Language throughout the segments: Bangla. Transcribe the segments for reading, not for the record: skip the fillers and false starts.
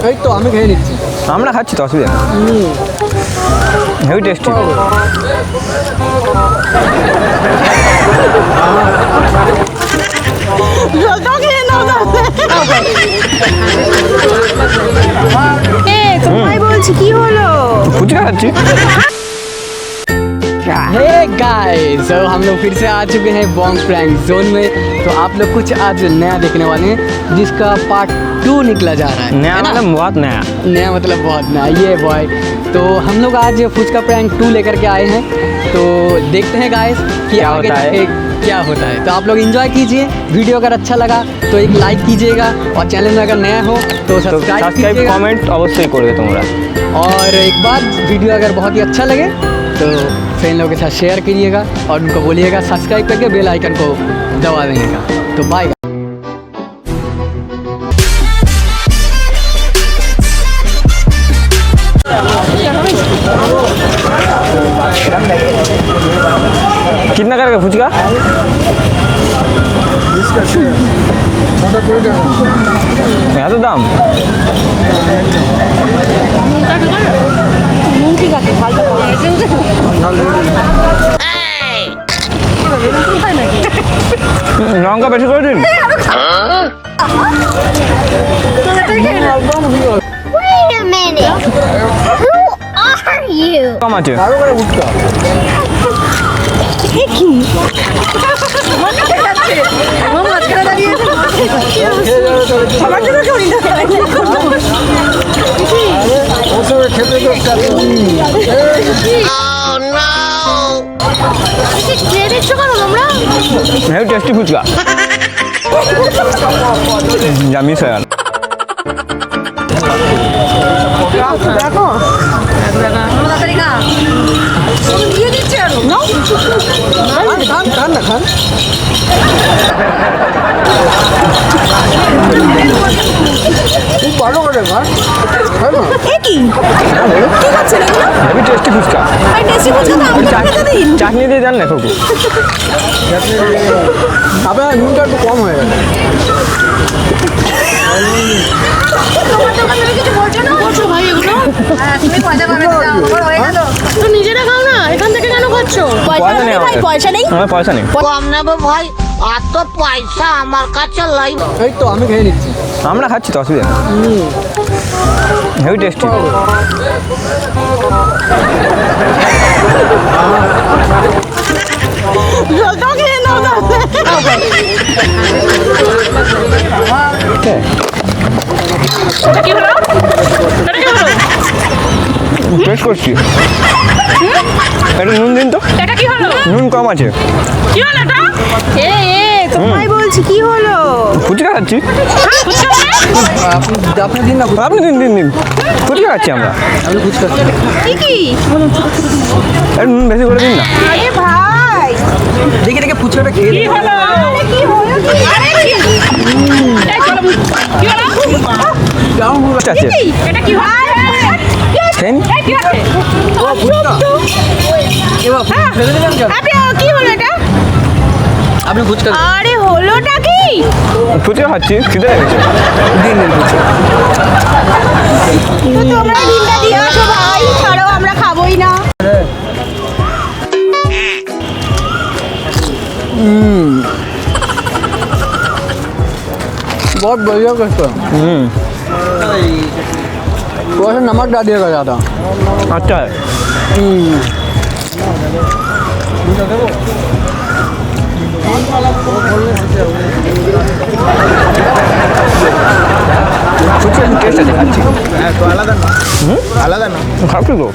এই তো আমি খেয়ে নিচ্ছি। আমরা খাচ্ছি তো, অসুবিধা হেভি টেস্টি। বলছি কি হলো? ফুচকা খাচ্ছি। हे गाइस, तो हम लोग फिर से आ चुके हैं बॉन्ग प्रैंक जोन में। तो आप लोग कुछ आज नया देखने वाले हैं जिसका पार्ट 2 निकला जा रहा है। नया मतलब बहुत नया। नया मतलब बहुत नया, ये बॉय। तो हम लोग आज फुचका प्रैंक 2 लेकर के आए हैं। तो देखते हैं गाइस कि क्या आगे होता है। क्या होता है। तो आप लोग एंजॉय कीजिए। वीडियो अगर अच्छा लगा तो एक लाइक कीजिएगा और चैनल में अगर नया हो तो सब्सक्राइब कीजिएगा। कमेंट अवश्य करोगे तुमरा। और एक बात, वीडियो अगर बहुत ही अच्छा लगे तो फ्रेंड लोगों के साथ शेयर कीजिएगा और उनको बोलिएगा सब्सक्राइब करके बेल आइकन को दबा देने का। तो बाय। कितना करेगा फुचका? এত দাম? লঙ্কা বেশি করে দিন। Wait a minute. Who are you? কম আছে। Heavy tasty fuchka. জামিস হয় আর দেখো দিয়ে দিচ্ছে আরো খান না খান। খুব ভালো করে খান। এ কি কি খাচ্ছেন এগুলো? Heavy tasty phuchka. আর টেস্টি ফুচকা তো আমাকে খেতে দিন। চাটনি দিয়ে দেন না কাউকে। আপনার নুনটা একটু কম হয়ে গেছে। তোমার দোকান থেকে কিছু বলছো না? বলছো ভাই এগুলো? হ্যাঁ তুমি পয়সা পাবে না, আমার হয়ে গেল। তো নিজেরা খাও না, এখান থেকে কেন খাচ্ছ? পয়সা নেই ভাই, পয়সা নেই। আমার পয়সা নেই। কম নেবো ভাই, আর তো পয়সা আমার কাছে লাই। এই তো আমি খেয়ে নিচ্ছি। আমরা খাচ্ছি তো, অসুবিধা হেভি টেস্টি। জলটাও খেয়ে নাও তাহলে। কি হলো? টেস্ট করছি। এটা নুন দিন তো। এটা কি হলো? নুন কম আছে। কি হলো এটা? তোমায় বলছি কি হলো? ফুচকা খাচ্ছি। আপনি দিন না। আপনি দিন দিন দিন ফুচকা খাচ্ছি আমরা। আপনি ফুচকা কি কি? একটু নুন বেশি করে দিন না। আরে ভাই দেখে দেখে ফুচকাটা খেয়ে কি হলো? আরে কি হলো কি? আরে কি? এই চলো কি হলো? আছে এটা কি হয়? খেন। এই কি আছে? ফুচকা এবার ফেলে দিলাম কেন? আপনি কি হলো এটা? আপনি ফুচকা আরে হলোটা কি? ফুচকা খাচ্ছি, খিদে লেগেছে। দিন দিন ফুচকা। তো তোমরা ডিমটা দিয়ে আসো ভাই, ছাড়াও আমরা খাবোই না। बहुत बढ़िया कस्टम। थोड़ा सा नमक डाल दिया जाता। अच्छा है। ফুচকা টেস্ট আছে খাচ্ছি। হ্যাঁ তো আলাদা না। আলাদা না খাচ্ছি তো।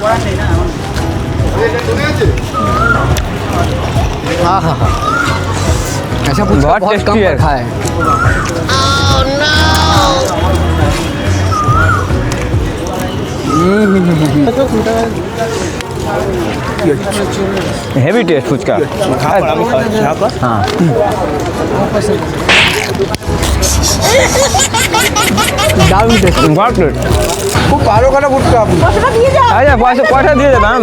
हाँ हाँ हाँ, ऐसा फुचका बहुत बहुत कम टेस्टी है। रखा है। Heavy taste phuchka. हाँ हाँ दारुण टेस्ट। बहुत টেস্ট। খুব ভালো কথা ফুচকা আপনি। পয়সাটা দিয়ে যাও। আচ্ছা পয়সা দিয়ে দেবেন।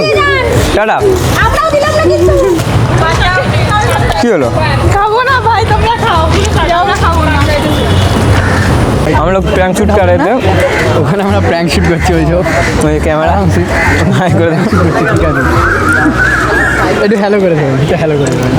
টাটা। আমরাও দিলাম না কিছু। কি হলো? খাবো না ভাই, তোমরা খাও। আমরা খাবো না। हम लोग प्रैंक शूट कर रहे थे, ওখানে আমরা প্র্যাঙ্ক শুট করছি ওই সব ওই ক্যামেরা হাই করে দাও। ঠিক আছে একটু হ্যালো করে দেবেন, একটু হ্যালো করে দেবেন।